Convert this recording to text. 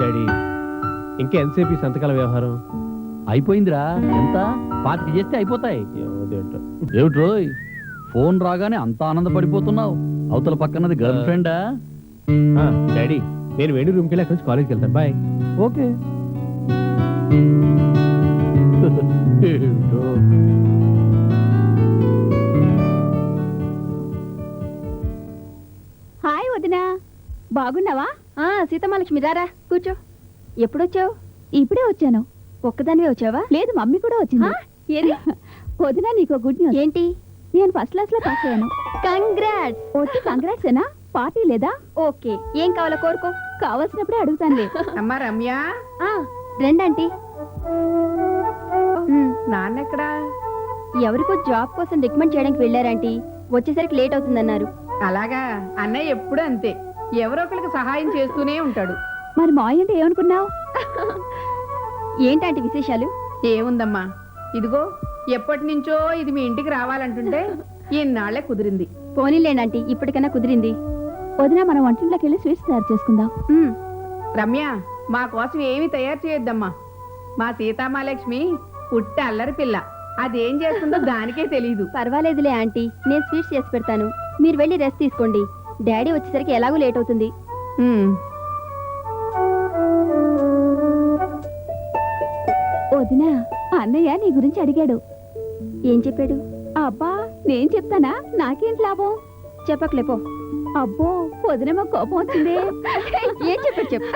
Daddy ఇంకా ఎంతసేపు ఈ సంతకాల వ్యవహారం? అయిపోయిందిరా. ఎంత 25 చేస్తే అయిపోతాయి. ఏమిటో. ఏమిటి రోయ్, ఫోన్ రాగానే అంత ఆనందపడిపోతున్నావు? అవతల పక్కనది గర్ల్ ఫ్రెండా? డాడీ నేను వేణు రూమ్కి వెళ్ళి అక్కడి నుంచి కాలేజ్కి వెళ్తాను. బాయ్. ఓకే. హాయ్ వదినా, బాగున్నావా? సీతమహాలక్ష్మి రారా కూర్చో. ఎప్పుడొచ్చావు? ఇప్పుడే వచ్చాను. ఒక్కదానివే వచ్చావా? లేదు, మమ్మీ కూడా వచ్చింది. వదినా నీకు గుడ్ న్యూస్. ఏంటి? నేను ఫస్ట్ క్లాస్ లో పాస్ అయ్యాను. కంగ్రాట్స్. ఓకే, కంగ్రాట్స్ ఏనా? పార్టీ లేదా? ఓకే, ఏం కావాలో కోరుకో. కావాల్సినప్పుడే అడుగుతానులే. అమ్మా రమ్య, రెండంటీ. నాన్నెక్కడా? ఎవరికో జాబ్ కోసం రికమెండ్ చేయడానికి వెళ్ళారంటీ. వచ్చేసరికి లేట్ అవుతుందన్నారు. అలాగా, అన్నయ్య ఎప్పుడు అంతే, ఎవరో ఒకరికి సహాయం చేస్తూనే ఉంటాడు. మరి మాయ అంటే ఏమనుకున్నావు? ఏంటంటే విశేషాలు? ఏముందమ్మా, ఇదిగో ఎప్పటి నుంచో ఇది మీ ఇంటికి రావాలంటుంటే ఈనాళ్లే కుదిరింది. పోనీలేండి, ఇప్పటికైనా కుదిరింది. వదిన, మనం వంటింట్లోకి వెళ్ళి స్వీట్స్ తయారు చేసుకుందాం. రమ్య, మా కోసం ఏమీ తయారు చేయొద్దమ్మా. మా సీతామహాలక్ష్మి పుట్ట అల్లరి పిల్ల, అదేం చేస్తుందో దానికే తెలీదు. పర్వాలేదులే ఆంటీ, నేను స్వీట్స్ చేసి పెడతాను. మీరు వెళ్ళి రెస్ట్ తీసుకోండి. డాడీ వచ్చేసరికి ఎలాగో లేట్ అవుతుంది. వదినా, అన్నయ్య నీ గురించి అడిగాడు. ఏం చెప్పాడు? అబ్బా, నేను చెప్తానా? నాకేంటి లాభం? చెప్పకలేపో. అబ్బో, వదినమ్మ కోపం వచ్చింది. ఏం చెప్పాడు చెప్పు.